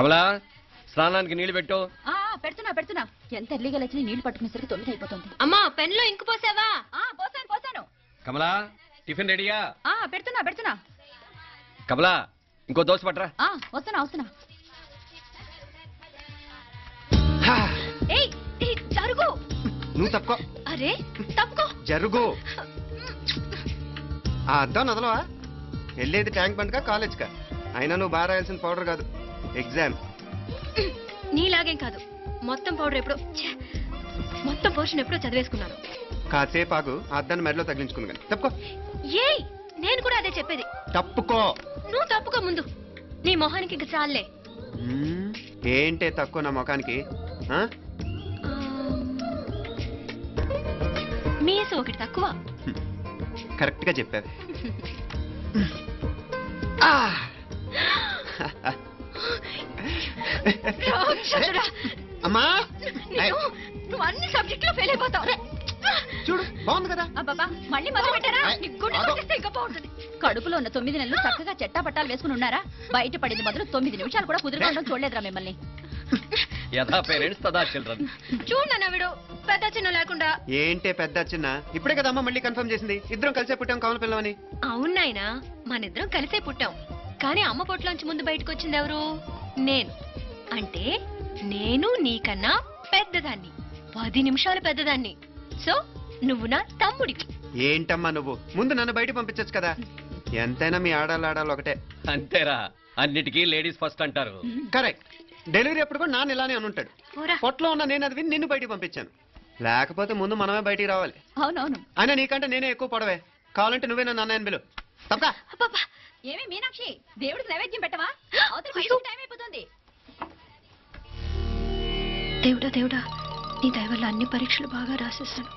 కమలా స్నానానికి నీళ్లు పెట్టు. పెడుతున్నా పెడుతున్నా. ఎంత ఎర్లీగా లేచి నీళ్లు పట్టుకునేసరికి 9 అయిపోతుంది. అమ్మా పెన్లో ఇంకు పోసావా? పోసాను పోసాను. కమలా టిఫిన్ రెడీయా? పెడుతున్నా పెడుతున్నా. కమలా ఇంకో దోశ పట్టరా. వస్తున్నా వస్తున్నా. జరుగు. నువ్వు తప్పుకో. అరే తప్పుకో. జరుగు. అద్దాం నదలవా? వెళ్ళేది ట్యాంక్ బండ్కా కాలేజ్కా? అయినా నువ్వు బాగా రాయాల్సిన పౌడర్ కాదు, ఎగ్జామ్. నీలాగేం కాదు. మొత్తం పౌడర్ ఎప్పుడో, మొత్తం పోర్షన్ ఎప్పుడో చదివేసుకున్నాను. కాసేపు ఆగు, అద్దాన్ని మెడలో తగిలించుకుంది కానీ. తప్పుకో. ఏయ్ నేను కూడా అదే చెప్పేది. తప్పుకో. నువ్వు తప్పుకో ముందు. నీ మొహానికి ఇంక చాలే. ఏంటే తక్కువ నా ముఖానికి? మీసు ఒకటి తక్కువ. కరెక్ట్ గా చెప్పావు. అమ్మా నువ్వు అన్ని సబ్జెక్ట్ లో ఫెయిల్ అయిపోతావు. చూడు బాగుంది కదా. అబ్బా మళ్ళీ మొదలు పెట్టారా? ఇంకా బాగుంటుంది. కడుపులో ఉన్న 9 నెలలు చక్కగా చెట్టా పట్టాలు వేసుకుని ఉన్నారా? బయట పడింది మొదలు 9 నిమిషాలు కూడా కుదురుకోవడం చూడలేదురా మిమ్మల్ని. యథా పేరెంట్స్ తదా చిల్డ్రన్. చూడన్నా వీడు పెద్ద చిన్న లేకుండా. ఏంటే పెద్ద చిన్న? ఇప్పుడే కదా అమ్మ మళ్ళీ కన్ఫర్మ్ చేసింది ఇద్దరం కలిసే పుట్టాం కమల పిల్లవని. అవునాయనా మనిద్దరం కలిసే పుట్టాం. కానీ అమ్మ పొట్లోంచి ముందు బయటకు వచ్చింది ఎవరు? నేను. అంటే నేను నీకన్నా పెద్దదాన్ని, 10 నిమిషాలు పెద్దదాన్ని. సో నువ్వు నా తమ్ముడివి. ఏంటమ్మా నువ్వు? ముందు నన్ను బయట పంపించచ్చు కదా. ఎంతైనా మీ ఆడాలి ఒకటే. అంతేరా, అన్నిటికీ లేడీస్ ఫస్ట్ అంటారు. కరెక్ట్. డెలివరీ అప్పుడు కూడా నాన్న ఇలానే అనుంటాడు. పొట్లో ఉన్న నేను అది విని నిన్ను బయటికి పంపించాను. లేకపోతే ముందు మనమే బయటికి రావాలి. అవునవును. అయినా నీకంటే నేనే ఎక్కువ పొడవే. కావాలంటే నువ్వే నన్ను అన్నయ్యని పిలు. తప్పా? ఏమి మీనాక్షి, దేవుడికి నైవేద్యం పెట్టవా? టైం అయిపోతుంది. దేవుడా దేవుడా, నీ దయ వల్ల అన్ని పరీక్షలు బాగా రాసేసాను.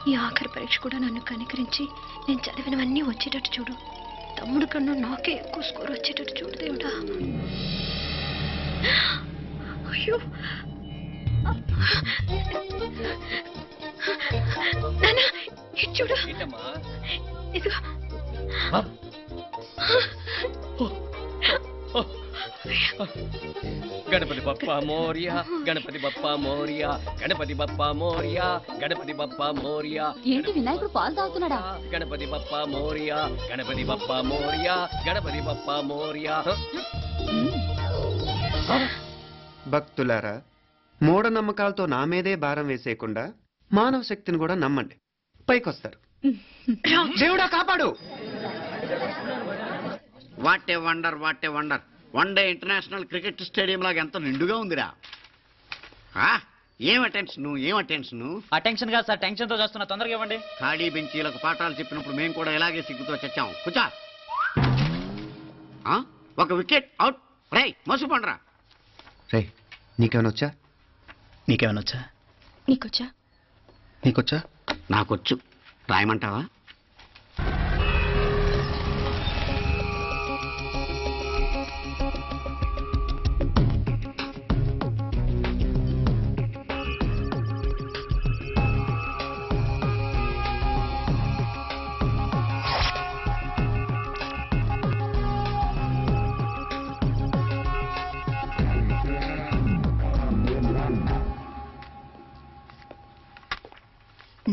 ఈ ఆఖరి పరీక్ష కూడా నన్ను కనికరించి నేను చదివినవన్నీ వచ్చేటట్టు చూడు. తమ్ముడు కన్నా నాకే ఎక్కువ స్కోర్ వచ్చేటట్టు చూడు దేవుడా. అయ్యో నాన్న, ఇది చూడు. ఇదిగో. గణపతి బప్పా మోరియా, గణపతి బప్పా మోరియా, గణపతి బప్పా మోరియా, గణపతి బప్పా మోరియా. ఏంటి వినాయకుడు పాలు తాగుతున్నాడా? గణపతి బప్పా మోరియా, గణపతి బప్పా మోరియా, గణపతి బప్పా మోరియా. భక్తులారా, మూఢనమ్మకాలతో నా మీదే భారం వేసేయకుండా మానవ శక్తిని కూడా నమ్మండి, పైకొస్తారు. దేవుడా కాపాడు. What a wonder, what a wonder. One day international cricket stadium లాగా ఎంత నిండుగా ఉందిరా. ఏం అటెన్షన్, ఏం అటెన్షన్? అటెన్షన్ కాదు సార్, టెన్షన్ తో చేస్తున్నా. తొందరగా ఇవ్వండి. ఖాళీ బెంచీలకు పాఠాలు చెప్పినప్పుడు మేము కూడా ఇలాగే సిగ్గుతో చచ్చాం. కూర్చో. ఒక వికెట్ అవుట్. రై మసు పండరా. రే నీకేమైనా వచ్చా? నీకేమైనా వచ్చా? నీకొచ్చా? నీకొచ్చా? నాకొచ్చు. రాయమంటావా?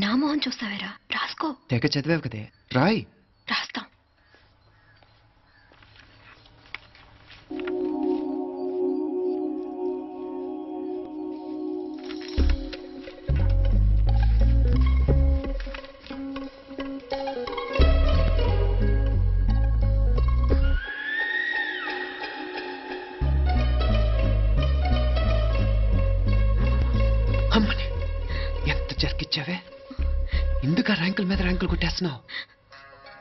నా మొహం చూస్తావేరా? రాసుకో. తెగ చదివావు కదే, రాయ్. రాస్తాం. అమ్మని ఎంత జరికిచ్చావే. ఎందుకు ర్యాంకుల మీద ర్యాంకులు కొట్టేస్తున్నావు?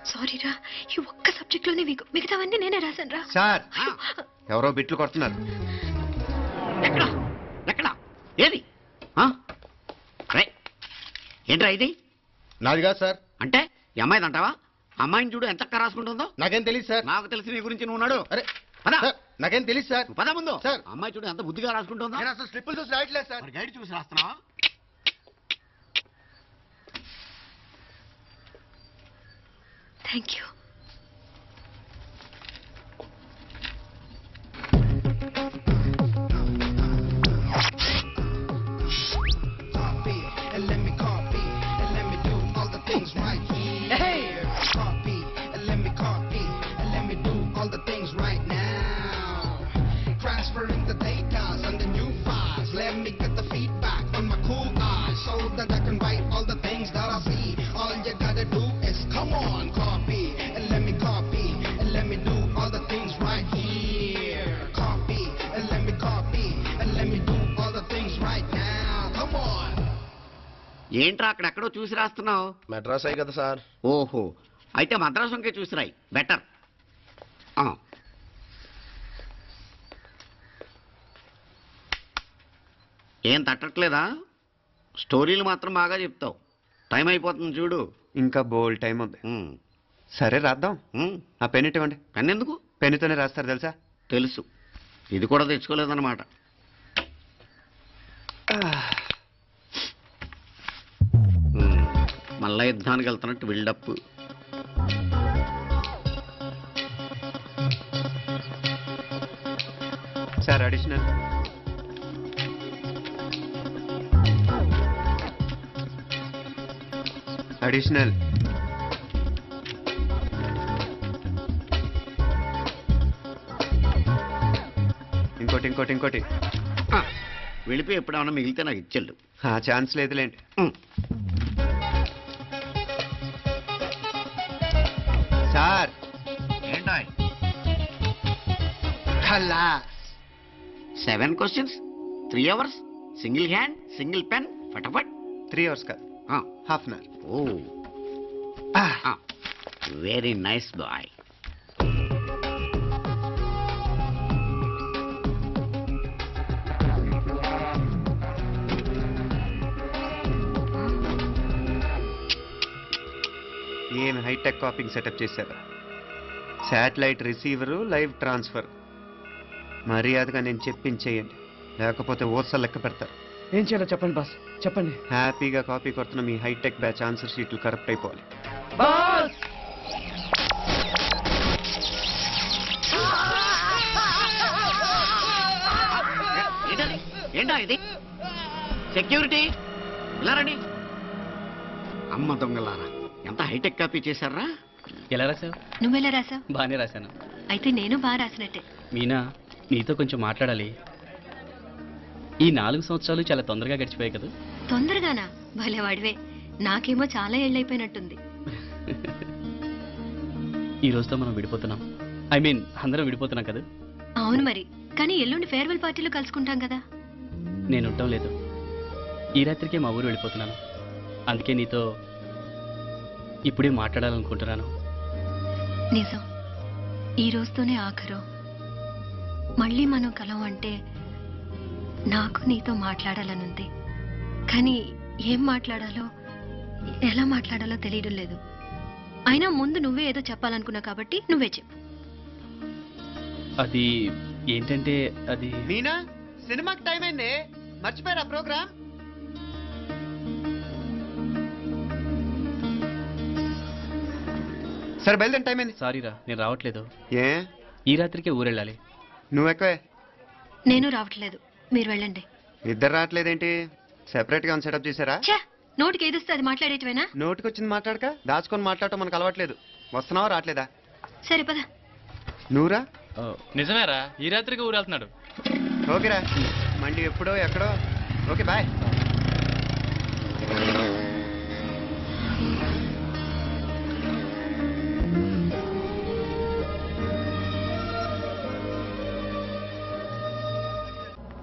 సారీరా, ఈ ఒక్క సబ్జెక్ట్ లోనే మిగతావన్నీ నేనే రాశాను రా. సార్, ఎవరో బిట్లు కొడుతున్నారు. ఎక్కడ ఎక్కడ ఏది? ఏంట్రా ఇది? నాది కాదు సార్. అంటే ఈ అమ్మాయిది అంటావా? అమ్మాయిని చూడు ఎంత రాసుకుంటుందో. నాకేం తెలియదు సార్. నాకు తెలిసి నీ గురించి నువ్వు నాడు. అరే పద. నాకేం తెలియదు సార్. పద ముందు. సార్, అమ్మాయి చూడు ఎంత బుద్ధిగా రాసుకుంటుందో. నేను అసలు స్లిప్పులు చూసి రాయట్లేదు సార్. గైడ్ చూసి రాస్తున్నావా? Thank you. ఏంట్రా అక్కడెక్కడో చూసి రాస్తున్నావు? మెడ్రాస్ అయ్యి కదా సార్. ఓహో, అయితే మద్రాసు వంకే చూసి రాయి, బెటర్. ఏం తట్టట్లేదా? స్టోరీలు మాత్రం బాగా చెప్తావు. టైం అయిపోతుంది చూడు. ఇంకా బోల్ టైం ఉంది. సరే రాద్దాం. ఆ పెన్ ఇవ్వండి. పెన్ ఎందుకు? పెన్నుతోనే రాస్తారు తెలుసా? తెలుసు. ఇది కూడా తెచ్చుకోలేదన్నమాట. మళ్ళా యుద్ధానికి వెళ్తున్నట్టు బిల్డప్. Sir additional. అడిషనల్. ఇంకోటి ఇంకోటి ఇంకోటి. వెళ్ళిపోయి ఎప్పుడేమన్నా మిగిలితే నాకు ఇచ్చెళ్ళు. ఛాన్స్ లేదులేండి. సార్ ఏంటా? ఖల్లాస్. 7 questions, 3 hours, single hand, single pen, ఫటాఫట్. 3 hours కాదు, half an hour. Oh, very nice boy. ఏం హైటెక్ కాపింగ్ సెటప్ చేశారు. Satellite receiver, live transfer. మర్యాదగా నేను చెప్పించేయండి, లేకపోతే ఓట్సాలు లెక్క పెడతారు. ఏం చేయాలో చెప్పండి బాస్, చెప్పండి. హ్యాపీగా కాపీ కొడుతున్న మీ హైటెక్ బ్యాచ్ ఆన్సర్ షీట్లు కరెక్ట్ అయిపోవాలి. బాస్ ఏంటా ఇది? సెక్యూరిటీ ఇలా రండి. అమ్మ దొంగలారా, ఎంత హైటెక్ కాపీ చేశారా? ఎలా రాసావు? నువ్వెలా రాసావు? బాగానే రాశాను. అయితే నేను బాగా రాసినట్టే. మీనా, నీతో కొంచెం మాట్లాడాలి. ఈ 4 సంవత్సరాలు చాలా తొందరగా గడిచిపోయాయి కదా. తొందరగానా? భలే వాడివే. నాకేమో చాలా ఏళ్ళైపోయినట్టుంది. ఈ రోజుతో మనం విడిపోతున్నాం. ఐ మీన్ అందరం విడిపోతున్నాం కదా. అవును మరి, కానీ ఎల్లుండి ఫేర్వెల్ పార్టీలో కలుసుకుంటాం కదా. నేను ఉండటం లేదు. ఈ రాత్రికే మా ఊరు వెళ్ళిపోతున్నాను. అందుకే నీతో ఇప్పుడే మాట్లాడాలనుకుంటున్నాను. నిజం, ఈ రోజుతోనే ఆఖరు. మళ్ళీ మనం కలం అంటే నాకు నీతో మాట్లాడాలనుంది. కానీ ఏం మాట్లాడాలో, ఎలా మాట్లాడాలో తెలియడం లేదు. అయినా ముందు నువ్వే ఏదో చెప్పాలనుకున్నావు కాబట్టి నువ్వే చెప్పు. అది ఏంటంటే అది మీనా, సినిమాకి టైం అయింది, మర్చిపోయారా ప్రోగ్రామ్? సరే బయలుదేరి, టైం అయింది. సారీరా, నేను రావట్లేదు. ఏ? ఈ రాత్రికే ఊరెళ్ళాలి. నువ్వు ఎక్కువే. నేను రావట్లేదు, మీరు వెళ్ళండి. ఇద్దరు రావట్లేదేంటి? సెపరేట్ గా సెటప్ చేశారా? ఛే, నోటికి ఏదొస్తే అది మాట్లాడేటివేనా? నోటికి వచ్చింది మాట్లాడక దాచుకొని మాట్లాడటం మనకు అలవాట్లేదు. వస్తున్నావా రావట్లేదా? సరే పద. నువ్వురా. నిజమేరా, ఈ రాత్రికి ఊరు వెళ్తున్నాడు. ఓకేరా, మండి ఎప్పుడో ఎక్కడో. Okay bye.